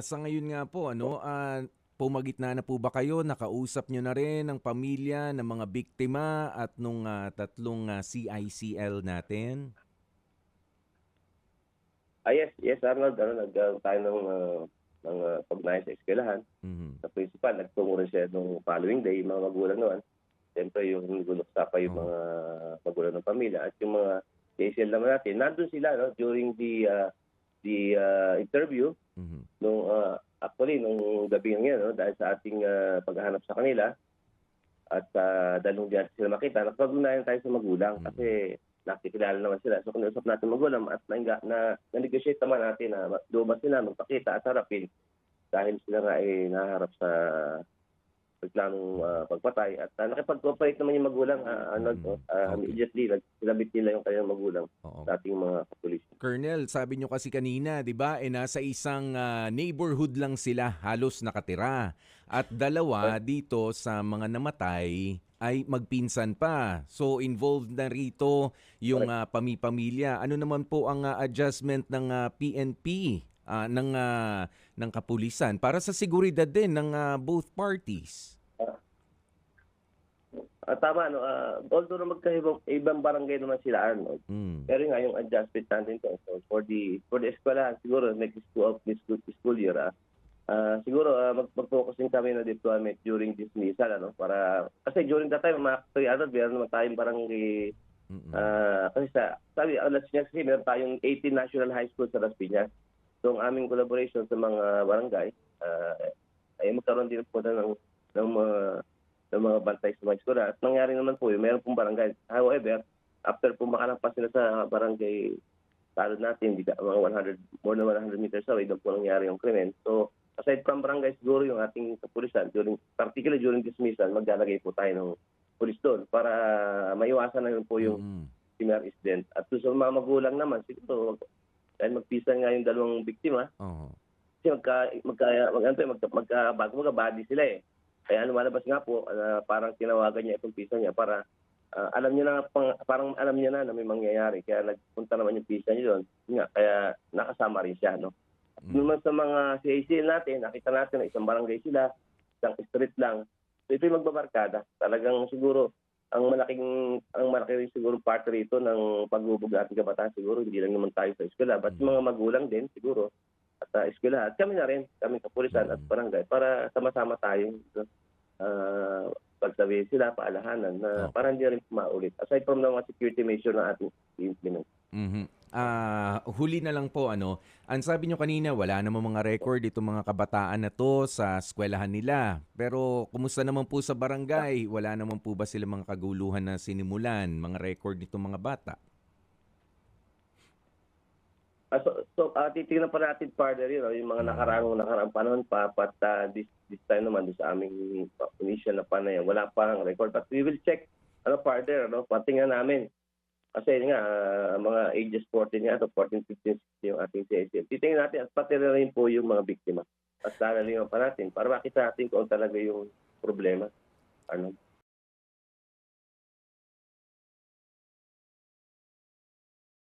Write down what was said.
Sa ngayon nga po pumagitna na po ba kayo, nakausap niyo na rin ang pamilya ng mga biktima at nung, tatlong, CICL natin? Yes, yes, Arnold, nagkaroon tayo pag-unayan sa eskwelahan. Mhm. Sa principal, nagtungo rin siya nung following day, yung mga magulang naman. Siyempre yung guloksa pa yung Oo. mga magulang ng pamilya at yung mga CSL naman natin. Nandun sila no, during the interview Mhm. nung actually nung gabi ngayon no, dahil sa ating paghahanap sa kanila at dahil nung di natin sila makita, nakapag-unayan tayo sa magulang Mm. kasi nakikilala naman sila. So kinausap natin magulang at na-negotiate naman natin na lumabas sila, magpakita at harapin dahil sila nga ay naharap sa reklamong pagpatay at nakipag-cooperate naman yung magulang, Arnold, no? Mm. Okey. Immediately sinabit nila yung kanilang magulang Oo. sa ating mga kapulisan. Colonel, sabi niyo kasi kanina, 'di ba, nasa isang, neighborhood lang sila halos nakatira at At dalawa dito sa mga namatay ay magpinsan pa. So, involved na rito yung, correct. pamilya. Ano naman po ang, adjustment ng, PNP, ng kapulisan para sa seguridad din ng, both parties? Ah, tama, no, although na ibang barangay naman sila, Arnold, Hmm. pero nga yung adjustment natin to, so for the eskwelahan siguro next school year, siguro mag-focus din kami na deployment during dismissal, para kasi during that time, actually, meron naman tayong barangay, Mm. kasi Las Piñas kasi meron tayong 18 national high school sa Las Piñas. So, ang aming collaboration sa mga barangay, ay magkaroon din po ng mga bantay sa mga eskwela. At nangyari naman po yun, meron pong barangay. However, after po makalampas sila sa barangay talod natin, mga 100, more than 100 meters away, doon po nangyari yung krimen. So, aside from barangay, siguro yung ating kapulisan, particularly during dismissal, maglalagay po tayo ng pulis doon para maiwasan na yun po yung Mm. similar incident. At doon sa mga magulang naman, siguro, dahil magpisan nga yung dalawang biktima, Oo. kasi magka-body sila eh. Kaya lumalabas nga po na parang tinawagan niya itong pisa niya para alam niya na parang alam niya na may mangyayari kaya nagpunta naman yung pisa niya doon. Yun nga, kaya nakasama rin siya, no. At Hmm. naman sa mga CACL natin, nakita natin na isang barangay sila, isang street lang. So ito yung magbabarkada. Talagang siguro ang malaki rin siguro part rito ng paghubog ating kabataan siguro hindi lang naman tayo sa eskwela, but Mm. mga magulang din siguro at eskwela at kami na rin, kami kapulisan at Mm. barangay para sama-sama tayo pagsabihin sila, paalahanan na Opo. para hindi rin maulit. Aside from the mga security measure na ating implement. Mhm. Huli na lang po ang sabi niyo kanina wala namang mga record itong mga kabataan na 'to sa eskuwelahan nila. Pero kumusta naman po sa barangay? Wala naman po ba silang mga kaguluhan na sinimulan, mga record nitong mga bata? Titingnan pa natin further yun, yung mga Mhm. nakaraang panahon pa, but this time naman doon sa aming initial na panayam, wala pa ang record. But we will check further, patingnan namin. Kasi yun nga, mga ages 14 nga, 14, 15, 16 yung ating CSL. Titingnan natin at pati na rin po yung mga biktima. At lalaliman pa natin para makita natin kung ano talaga yung problema. Ano?